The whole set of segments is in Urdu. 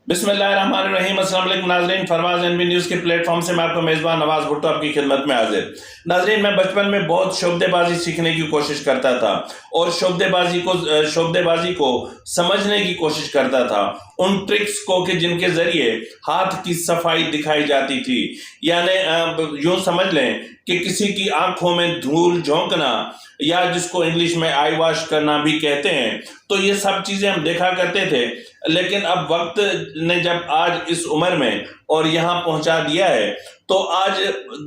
بسم اللہ الرحمن الرحیم۔ السلام علیکم ناظرین، فرواز این بی نیوز کے پلیٹ فارم سے میں آپ کا میزبان نواز بھٹو آپ کی خدمت میں حاضر۔ ناظرین، میں بچپن میں بہت شعبدے بازی سیکھنے کی کوشش کرتا تھا اور شعبدے بازی کو سمجھنے کی کوشش کرتا تھا، ان ٹرکس کو کہ جن کے ذریعے ہاتھ کی صفائی دکھائی جاتی تھی، یعنی یوں سمجھ لیں کہ کسی کی آنکھوں میں دھول جھونکنا یا جس کو انگلش میں آئی واش کرنا بھی کہتے ہیں، تو یہ سب چیزیں ہم دیکھا کرتے تھے۔ لیکن اب وقت نے جب آج اس عمر میں اور یہاں پہنچا دیا ہے تو آج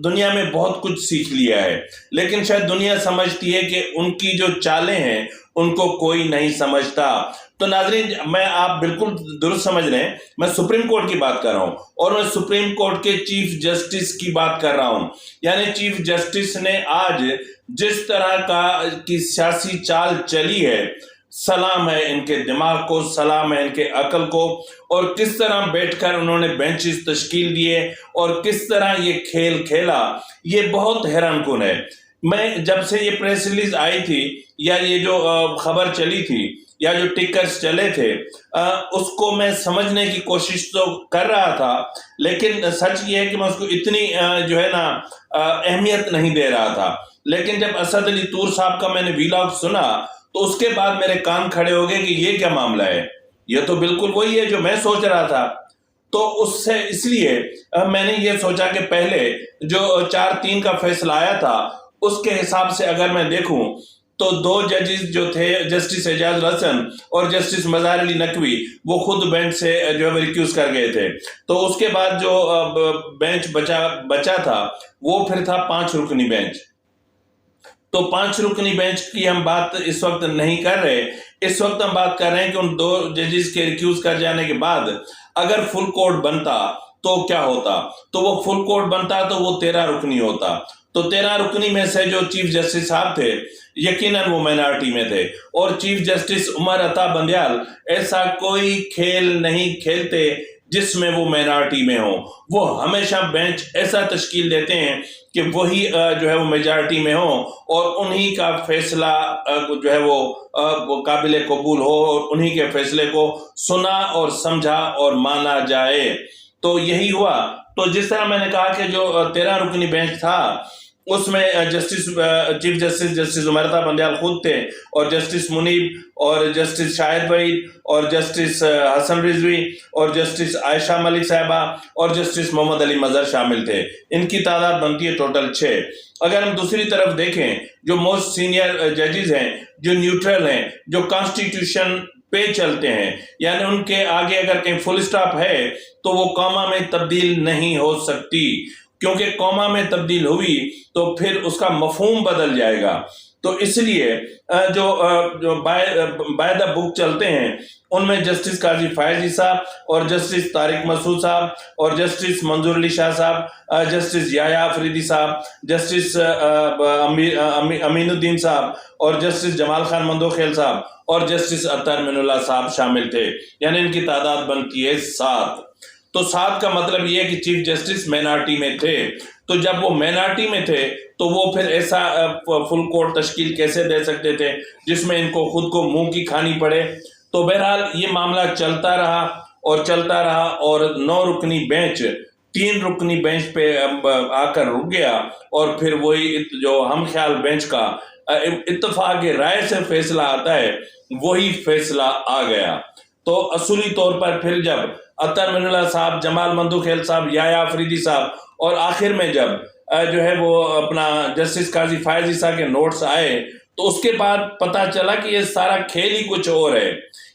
دنیا میں بہت کچھ سیکھ لیا ہے، لیکن شاید دنیا سمجھتی ہے کہ ان کی جو چالیں ہیں ان کو کوئی نہیں سمجھتا۔ تو ناظرین، میں آپ بالکل درست سمجھ رہے ہیں، میں سپریم کورٹ کی بات کر رہا ہوں اور میں سپریم کورٹ کے چیف جسٹس کی بات کر رہا ہوں۔ یعنی چیف جسٹس نے آج جس طرح کی سیاسی چال چلی ہے، سلام ہے ان کے دماغ کو، سلام ہے ان کے عقل کو، اور کس طرح بیٹھ کر انہوں نے بینچز تشکیل دیے اور کس طرح یہ کھیل کھیلا، یہ بہت حیران کن ہے۔ میں جب سے یہ پریس ریلیز آئی تھی یا یہ جو خبر چلی تھی یا جو ٹکرز چلے تھے، اس کو میں سمجھنے کی کوشش تو کر رہا تھا، لیکن سچ یہ ہے کہ میں اس کو اتنی جو ہے نا اہمیت نہیں دے رہا تھا۔ لیکن جب اسد علی طور صاحب کا میں نے ویلاگ سنا تو اس کے بعد میرے کان کھڑے ہو گئے کہ یہ کیا معاملہ ہے، یہ تو بالکل وہی ہے جو میں سوچ رہا تھا۔ تو اس لیے میں نے یہ سوچا کہ پہلے جو 4-3 کا فیصلہ آیا تھا اس کے حساب سے اگر میں دیکھوں تو 2 ججز جو تھے، جسٹس اعجاز الحسن اور جسٹس مظہر علی نقوی، وہ خود بینچ سے جو ہے ریکیوز کر گئے تھے۔ تو اس کے بعد جو بینچ بچا تھا وہ پھر تھا 5 رکنی بینچ۔ تو 5 رکنی بینچ کی ہم بات اس وقت نہیں کر رہے، اس وقت ہم بات کر رہے ہیں کہ ان 2 ججز کے ریکیوز کر جانے کے بعد اگر فل کورٹ بنتا تو کیا ہوتا۔ تو وہ فل کورٹ بنتا تو وہ 13 رکنی ہوتا۔ تو 13 رکنی میں سے جو چیف جسٹس صاحب تھے یقیناً وہ مائنارٹی میں تھے، اور چیف جسٹس عمر عطا بندیال ایسا کوئی کھیل نہیں کھیلتے جس میں وہ مائنارٹی میں ہوں۔ وہ ہمیشہ بینچ ایسا تشکیل دیتے ہیں کہ وہی جو ہے وہ میجارٹی میں ہوں اور انہی کا فیصلہ جو ہے وہ قابل قبول ہو اور انہی کے فیصلے کو سنا اور سمجھا اور مانا جائے۔ تو یہی ہوا۔ تو جس طرح میں نے کہا کہ جو 13 رکنی بینچ تھا اس میں چیف جسٹس عمر عطا بندیال خود تھے، اور جسٹس منیب اور جسٹس شاہد وحید اور جسٹس حسن رضوی اور جسٹس عائشہ ملک صاحبہ اور جسٹس محمد علی مظہر شامل تھے۔ ان کی تعداد بنتی ہے ٹوٹل 6۔ اگر ہم دوسری طرف دیکھیں، جو موسٹ سینئر ججز ہیں، جو نیوٹرل ہیں، جو کانسٹیٹیوشن پہ چلتے ہیں، یعنی ان کے آگے اگر کہیں فل سٹاپ ہے تو وہ کاما میں تبدیل نہیں ہو سکتی، کیونکہ کاما میں تبدیل ہوئی تو پھر اس کا مفہوم بدل جائے گا۔ تو اس لیے جو بائی دا بک چلتے ہیں ان میں جسٹس قاضی فائز صاحب اور جسٹس طارق مسعود صاحب اور جسٹس منظور علی شاہ صاحب، جسٹس یحییٰ آفریدی صاحب، جسٹس امین الدین صاحب اور جسٹس جمال خان مندوخیل صاحب اور جسٹس اطہر من اللہ صاحب شامل تھے، یعنی ان کی تعداد بنتی ہے 7۔ تو 7 کا مطلب یہ ہے کہ چیف جسٹس مائنارٹی میں تھے۔ تو جب وہ مائنارٹی میں تھے تو وہ پھر ایسا فل کورٹ تشکیل کیسے دے سکتے تھے جس میں ان کو خود کو منہ کی کھانی پڑے۔ تو بہرحال یہ معاملہ چلتا رہا اور 9 رکنی بینچ 3 رکنی بینچ پہ آ کر رک گیا، اور پھر وہی جو ہم خیال بینچ کا اتفاق رائے سے فیصلہ آتا ہے وہی فیصلہ آ گیا۔ تو اصولی طور پر پھر جب اطہر من اللہ صاحب، جمال مندوخیل صاحب، یحییٰ آفریدی صاحب اور آخر میں جب جو ہے وہ اپنا جسٹس قاضی فائز صاحب کے نوٹس آئے تو اس کے بعد پتا چلا کہ یہ سارا کھیل ہی کچھ اور ہے۔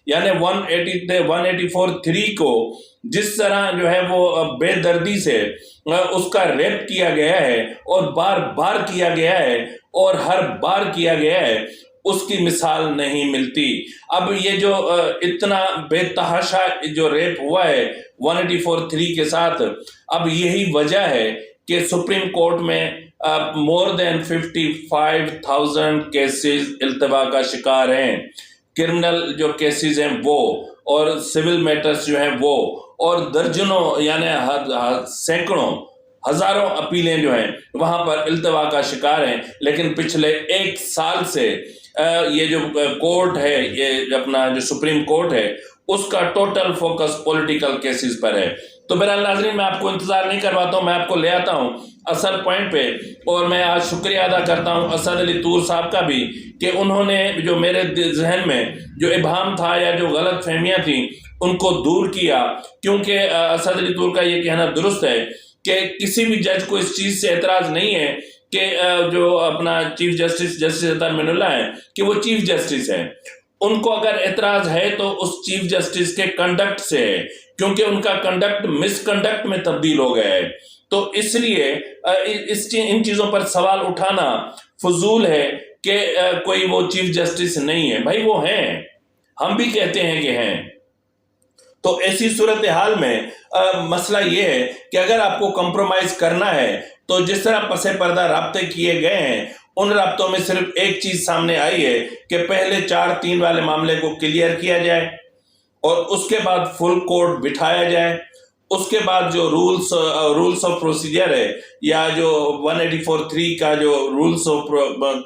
یعنی 184(3) کو جس طرح جو ہے وہ بے دردی سے اس کا ریپ کیا گیا ہے اور بار بار کیا گیا ہے اور ہر بار کیا گیا ہے، اس کی مثال نہیں ملتی۔ اب یہ جو اتنا بے تحاشا جو ریپ ہوا ہے 184(3) کے ساتھ، اب یہی وجہ ہے کہ سپریم کورٹ میں more than 55,000 کیسز التوا کا شکار ہیں۔ کرمنل جو کیسز ہیں وہ، اور سول میٹرز جو ہیں وہ، اور درجنوں یعنی سینکڑوں ہزاروں اپیلیں جو ہیں وہاں پر التوا کا شکار ہیں۔ لیکن پچھلے 1 سال سے یہ جو کورٹ ہے، یہ اپنا جو سپریم کورٹ ہے، اس کا ٹوٹل فوکس پولیٹیکل کیسز پر ہے۔ تو بہرحال ناظرین، میں آپ کو انتظار نہیں کرواتا ہوں، میں آپ کو لے آتا ہوں اصل پوائنٹ پہ، اور میں آج شکریہ ادا کرتا ہوں اسد علی طور صاحب کا بھی کہ انہوں نے جو میرے ذہن میں جو ابہام تھا یا جو غلط فہمیاں تھیں ان کو دور کیا، کیونکہ اسد علی طور کا یہ کہنا درست ہے کہ کسی بھی جج کو اس چیز سے اعتراض نہیں ہے کہ جو اپنا چیف جسٹس اطہر من اللہ ہے کہ وہ چیف جسٹس ہے، ان کو اگر اعتراض ہے تو اس چیف جسٹس کے کنڈکٹ سے ہے، کیونکہ ان کا کنڈکٹ مس کنڈکٹ میں تبدیل ہو گیا ہے۔ تو اس لیے ان چیزوں پر سوال اٹھانا فضول ہے کہ کوئی وہ چیف جسٹس نہیں ہے۔ بھائی وہ ہیں، ہم بھی کہتے ہیں کہ ہیں۔ تو ایسی صورتحال میں مسئلہ یہ ہے کہ اگر آپ کو کمپرومائز کرنا ہے تو جس طرح پس پردہ رابطے کیے گئے ہیں ان رابطوں میں صرف ایک چیز سامنے آئی ہے کہ پہلے 4-3 والے معاملے کو کلیئر کیا جائے اور اس کے بعد فل کورٹ بٹھایا جائے، اس کے بعد جو رولز آف پروسیجر ہے یا جو 184(3) کا جو رولز آف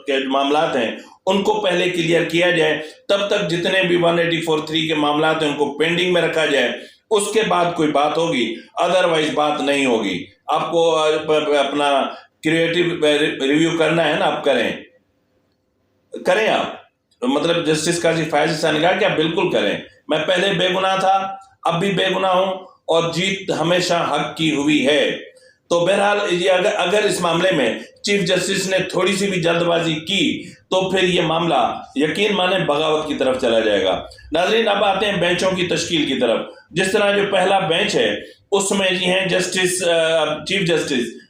کے معاملات ہیں ان کو پہلے کلیئر کیا جائے، تب تک جتنے بھی 184(3) کے معاملات ہیں ان کو پینڈنگ میں رکھا جائے، اس کے بعد کوئی بات ہوگی، ادروائز بات نہیں ہوگی۔ آپ کو اپنا کریٹو ریویو کرنا ہے نا، آپ کریں آپ، مطلب جسٹس قاضی فائز عیسیٰ نے کہا کہ آپ بالکل کریں، میں پہلے بے گناہ تھا، اب بھی بے گناہ ہوں، اور جیت ہمیشہ حق کی ہوئی ہے۔ تو بہرحال یہ اگر اس معاملے میں چیف جسٹس نے تھوڑی سی بھی جلد بازی کی تو پھر یہ معاملہ یقین مانیں بغاوت کی طرف چلا جائے گا۔ ناظرین، اب آتے ہیں بینچوں کی تشکیل کی طرف۔ جس طرح جو پہلا بینچ ہے اس میں یہ ہیں چیف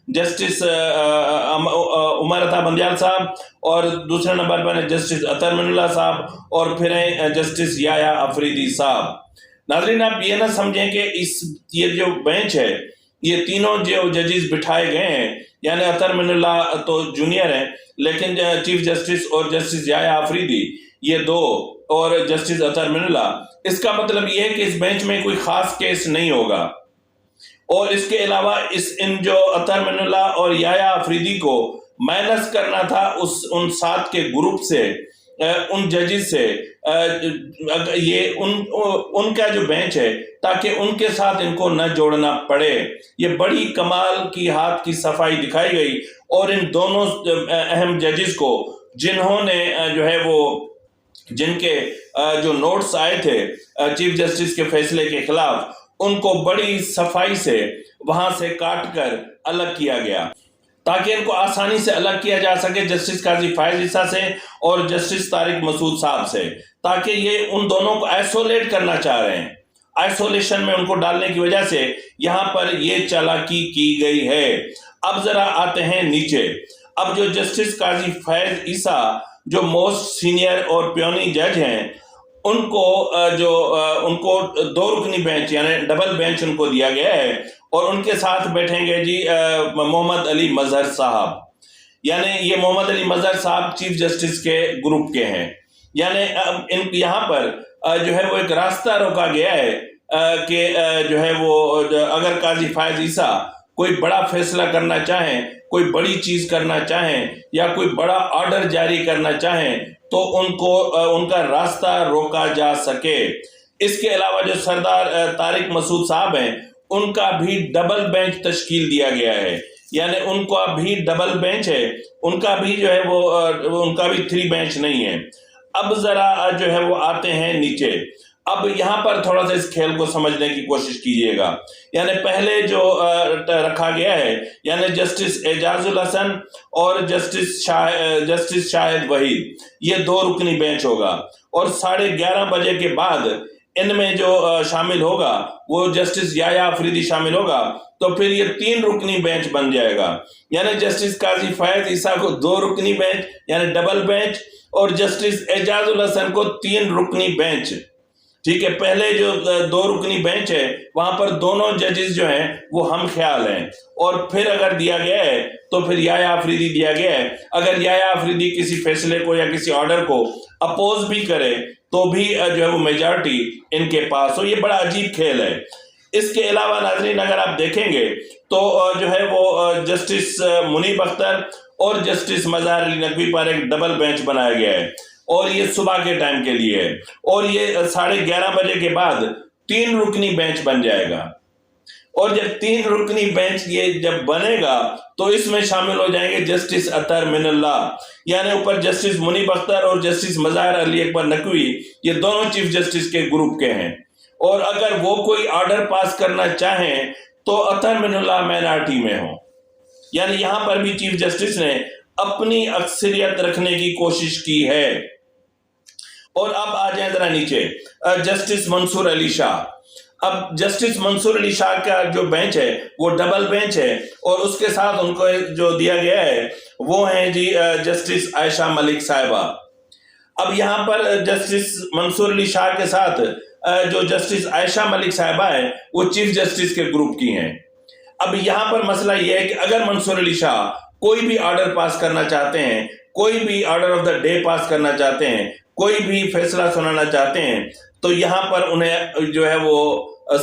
جسٹس عمر عطا بندیال صاحب، اور دوسرے نمبر پر ہیں جسٹس اطہر من اللہ صاحب، اور پھر ہیں جسٹس یحییٰ آفریدی صاحب۔ ناظرین، آپ یہ نہ سمجھیں کہ یہ جو بینچ ہے یہ تینوں جو ججز بٹھائے گئے ہیں، یعنی اطہر من اللہ تو جونیئر ہیں لیکن چیف جسٹس اور جسٹس یحییٰ آفریدی یہ 2 اور جسٹس اطہر من اللہ، اس کا مطلب یہ ہے کہ اس بینچ میں کوئی خاص کیس نہیں ہوگا، اور اس کے علاوہ ان جو اطہر من اللہ اور یحییٰ آفریدی کو مائنس کرنا تھا ان 7 کے گروپ سے، ان ججز سے، یہ ان کا جو بینچ ہے تاکہ ان کے ساتھ ان کو نہ جوڑنا پڑے۔ یہ بڑی کمال کی ہاتھ کی صفائی دکھائی گئی، اور ان دونوں اہم ججز کو جنہوں نے جو ہے وہ جن کے جو نوٹس آئے تھے چیف جسٹس کے فیصلے کے خلاف، ان کو بڑی صفائی سے وہاں سے کاٹ کر الگ کیا گیا تاکہ ان کو آسانی سے الگ کیا جا سکے جسٹس قاضی فائز عیسیٰ سے اور جسٹس طارق مسعود صاحب سے، تاکہ یہ ان دونوں کو آئسولیٹ کرنا چاہ رہے ہیں، آئسولیشن میں ان کو ڈالنے کی وجہ سے یہاں پر یہ چالاکی کی گئی ہے۔ اب ذرا آتے ہیں نیچے۔ اب جو جسٹس قاضی فائز عیسیٰ جو موسٹ سینئر اور پیونی جج ہیں، ان کو 2 رکنی بینچ یعنی ڈبل بینچ ان کو دیا گیا ہے، اور ان کے ساتھ بیٹھیں گے جی محمد علی مظہر صاحب، یعنی یہ محمد علی مظہر صاحب چیف جسٹس کے گروپ کے ہیں، یعنی یہاں پر جو ہے وہ ایک راستہ روکا گیا ہے کہ جو ہے وہ اگر قاضی فائز عیسیٰ کوئی بڑا فیصلہ کرنا چاہیں، کوئی بڑی چیز کرنا چاہیں یا کوئی بڑا آرڈر جاری کرنا چاہیں تو ان کا راستہ روکا جا سکے۔ اس کے علاوہ جو سردار طارق مسعود صاحب ہیں ان کا بھی ڈبل بینچ تشکیل دیا گیا ہے، یعنی ان کا بھی ڈبل بینچ ہے، ان کا بھی جو ہے وہ ان کا بھی 3 بینچ نہیں ہے۔ اب ذرا جو ہے وہ آتے ہیں نیچے۔ اب یہاں پر تھوڑا سا اس کھیل کو سمجھنے کی کوشش کیجئے گا، یعنی پہلے جو رکھا گیا ہے یعنی جسٹس اعجاز الحسن اور جسٹس شاہد وحید، یہ 2 رکنی بینچ ہوگا، اور 11:30 بجے کے بعد ان میں جو شامل ہوگا وہ جسٹس یحییٰ آفریدی شامل ہوگا، تو پھر یہ 3 رکنی بینچ بن جائے گا، یعنی جسٹس قاضی فائز عیسیٰ کو 2 رکنی بینچ یعنی ڈبل بینچ، اور جسٹس اعجاز الحسن کو 3 رکنی بینچ۔ ٹھیک ہے، پہلے جو 2 رکنی بینچ ہے وہاں پر دونوں ججز جو ہیں وہ ہم خیال ہیں، اور پھر اگر دیا گیا ہے تو پھر یحییٰ آفریدی دیا گیا ہے۔ اگر یحییٰ آفریدی کسی فیصلے کو یا کسی آرڈر کو اپوز بھی کرے تو بھی جو ہے وہ میجارٹی ان کے پاس ہو۔ یہ بڑا عجیب کھیل ہے۔ اس کے علاوہ ناظرین اگر آپ دیکھیں گے تو جو ہے وہ جسٹس منیب اختر اور جسٹس مظہر علی نقوی پر ایک ڈبل بینچ بنایا گیا ہے۔ اور یہ صبح کے ٹائم کے لیے ہے، اور یہ 11:30 بجے کے بعد 3 رکنی بینچ بن جائے گا، اور جب 3 رکنی بینچ یہ جب بنے گا تو اس میں شامل ہو جائیں گے جسٹس اطہر من اللہ، یعنی اوپر جسٹس منیب اختر اور جسٹس مظاہر علی اکبر نقوی، یہ دونوں چیف جسٹس کے گروپ کے ہیں، اور اگر وہ کوئی آرڈر پاس کرنا چاہیں تو اطہر من اللہ مائنارٹی میں ہوں، یعنی یہاں پر بھی چیف جسٹس نے اپنی اکثریت رکھنے کی کوشش کی ہے۔ اور اب آ جائیں ذرا نیچے، جسٹس منصور علی شاہ۔ اب جسٹس منصور علی شاہ کا جو بینچ ہے وہ ڈبل بینچ ہے، اور اس کے ساتھ ان کو جو دیا گیا ہے وہ ہیں جی جسٹس عائشہ ملک صاحبہ۔ اب یہاں پر جسٹس منصور علی شاہ کے ساتھ جو جسٹس عائشہ ملک صاحبہ ہے وہ چیف جسٹس کے گروپ کی ہیں۔ اب یہاں پر مسئلہ یہ ہے کہ اگر منصور علی شاہ کوئی بھی آرڈر پاس کرنا چاہتے ہیں، کوئی بھی آرڈر آف دا ڈے پاس کرنا چاہتے ہیں، کوئی بھی فیصلہ سنانا چاہتے ہیں، تو یہاں پر انہیں جو ہے وہ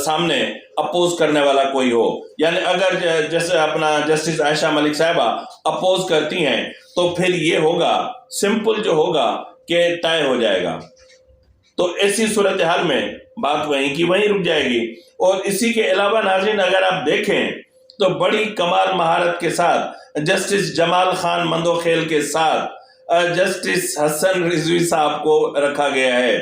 سامنے اپوز کرنے والا کوئی ہو، یعنی اگر جیسے اپنا جسٹس عائشہ ملک صاحبہ اپوز کرتی ہیں تو پھر یہ ہوگا سمپل جو ہوگا کہ طے ہو جائے گا، تو ایسی صورتحال میں بات وہیں کی وہیں رک جائے گی۔ اور اسی کے علاوہ ناظرین اگر آپ دیکھیں تو بڑی کمال مہارت کے ساتھ جسٹس جمال خان مندوخیل کے ساتھ جسٹس حسن رضوی صاحب کو رکھا گیا ہے،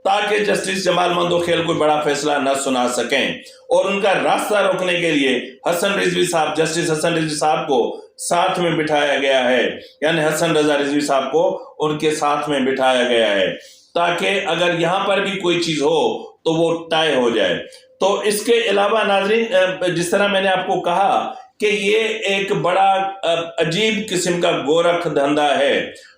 تاکہ جسٹس جمال مندوخیل کوئی بڑا فیصلہ نہ سنا سکیں، اور ان کا راستہ روکنے کے لیے حسن رضوی صاحب، جسٹس حسن رضوی صاحب کو ساتھ میں بٹھایا گیا ہے، یعنی حسن رضا رضوی صاحب کو ان کے ساتھ میں بٹھایا گیا ہے، تاکہ اگر یہاں پر بھی کوئی چیز ہو تو وہ طے ہو جائے۔ تو اس کے علاوہ ناظرین جس طرح میں نے آپ کو کہا کہ یہ ایک بڑا عجیب قسم کا گورکھ دھندا ہے،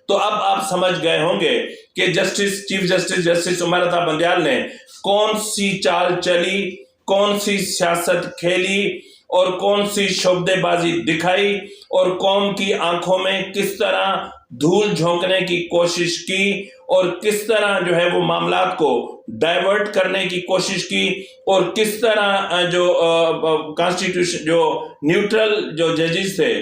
تو اب آپ سمجھ گئے ہوں گے کہ chief justice justice Umar Ata Bandial نے کون سی چال چلی، کون سی سیاست کھیلی، اور کون سی شعبدے بازی دکھائی، اور قوم کی آنکھوں میں کس طرح دھول جھونکنے کی کوشش کی، اور کس طرح جو ہے وہ معاملات کو ڈائیورٹ کرنے کی کوشش کی، اور کس طرح جو کانسٹیٹیوشن جو نیوٹرل جو ججز تھے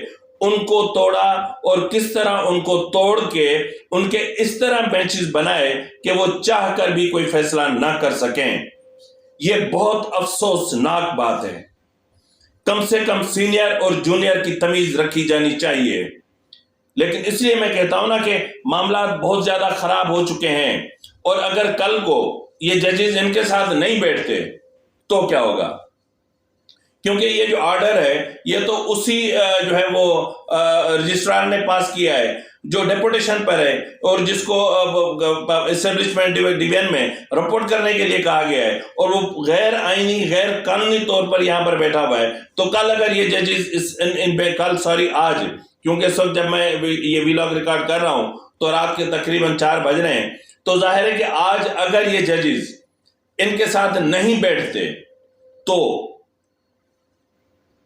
ان کو توڑا، اور کس طرح ان کو توڑ کے ان کے اس طرح بینچز بنائے کہ وہ چاہ کر بھی کوئی فیصلہ نہ کر سکیں۔ یہ بہت افسوسناک بات ہے۔ کم سے کم سینئر اور جونیئر کی تمیز رکھی جانی چاہیے، لیکن اس لیے میں کہتا ہوں نا کہ معاملات بہت زیادہ خراب ہو چکے ہیں، اور اگر کل کو یہ ججز ان کے ساتھ نہیں بیٹھتے تو کیا ہوگا؟ کیونکہ یہ جو آرڈر ہے یہ تو اسی جو ہے وہ رجسٹرار نے پاس کیا ہے جو ڈیپوٹیشن پر ہے، اور جس کو اسٹیبلشمنٹ ڈویژن میں رپورٹ کرنے کے لیے کہا گیا ہے، اور وہ غیر آئینی غیر قانونی طور پر یہاں پر بیٹھا ہوا ہے۔ تو کل اگر یہ ججز آج، کیونکہ اس وقت جب میں یہ ویلاگ ریکارڈ کر رہا ہوں تو رات کے تقریباً 4 بج رہے ہیں، تو ظاہر ہے کہ آج اگر یہ ججز ان کے ساتھ نہیں بیٹھتے تو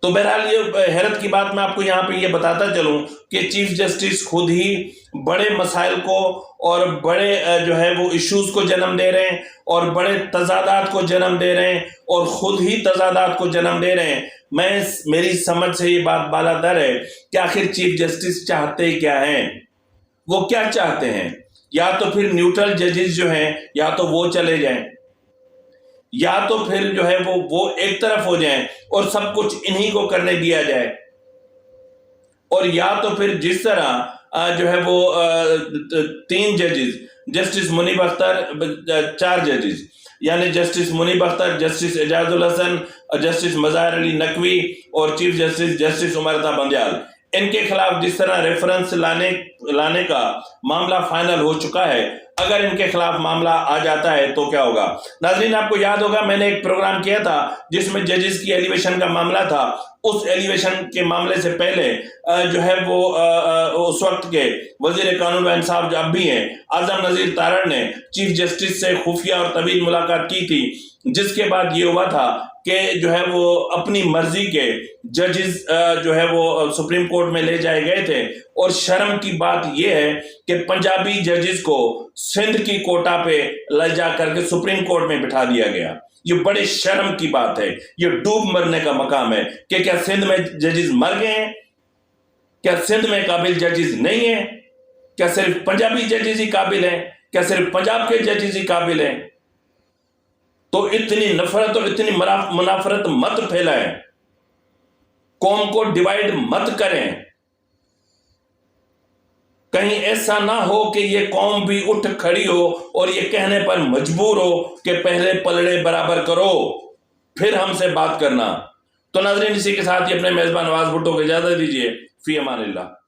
بہرحال یہ حیرت کی بات میں آپ کو یہاں پہ یہ بتاتا چلوں کہ چیف جسٹس خود ہی بڑے مسائل کو اور بڑے جو ہے وہ ایشوز کو جنم دے رہے ہیں، اور بڑے تضادات کو جنم دے رہے ہیں، اور خود ہی تضادات کو جنم دے رہے ہیں۔ میری سمجھ سے یہ بات بالاتر ہے کہ آخر چیف جسٹس چاہتے کیا ہیں؟ وہ کیا چاہتے ہیں؟ یا تو پھر نیوٹرل ججز جو ہیں یا تو وہ چلے جائیں، یا تو پھر جو ہے وہ ایک طرف ہو جائیں اور سب کچھ انہی کو کرنے دیا جائے، اور یا تو پھر جس طرح جو ہے وہ 3 ججز، جسٹس منیب اختر، 4 ججز یعنی جسٹس منیب اختر، جسٹس اعجاز الحسن، جسٹس مظاہر علی نقوی اور chief justice justice Umar Ata Bandial, ان کے خلاف جس طرح ریفرنس لانے کا معاملہ فائنل ہو چکا ہے، اگر ان کے خلاف معاملہ آ جاتا ہے تو کیا ہوگا؟ ناظرین آپ کو یاد ہوگا میں نے ایک پروگرام کیا تھا جس میں ججز کی ایلیویشن کا معاملہ تھا۔ اس ایلیویشن کے معاملے سے پہلے جو ہے وہ اس وقت کے وزیر قانون و انصاف جو اب بھی ہیں اعظم نذیر تارڑ نے چیف جسٹس سے خفیہ اور طویل ملاقات کی تھی، جس کے بعد یہ ہوا تھا کہ جو ہے وہ اپنی مرضی کے ججز جو ہے وہ سپریم کورٹ میں لے جائے گئے تھے، اور شرم کی بات یہ ہے کہ پنجابی ججز کو سندھ کی کوٹا پہ لے جا کر کے سپریم کورٹ میں بٹھا دیا گیا۔ یہ بڑے شرم کی بات ہے، یہ ڈوب مرنے کا مقام ہے کہ کیا سندھ میں ججز مر گئے ہیں؟ کیا سندھ میں قابل ججز نہیں ہیں؟ کیا صرف پنجابی ججز ہی قابل ہیں؟ کیا صرف پنجاب کے ججز ہی قابل ہیں؟ تو اتنی نفرت اور اتنی منافرت مت پھیلائیں، قوم کو ڈیوائیڈ مت کریں، کہیں ایسا نہ ہو کہ یہ قوم بھی اٹھ کھڑی ہو اور یہ کہنے پر مجبور ہو کہ پہلے پلڑے برابر کرو پھر ہم سے بات کرنا۔ تو ناظرین، اسی کے ساتھ ہی اپنے میزبان نواز بھٹو کو اجازت دیجیے، فی امان اللہ۔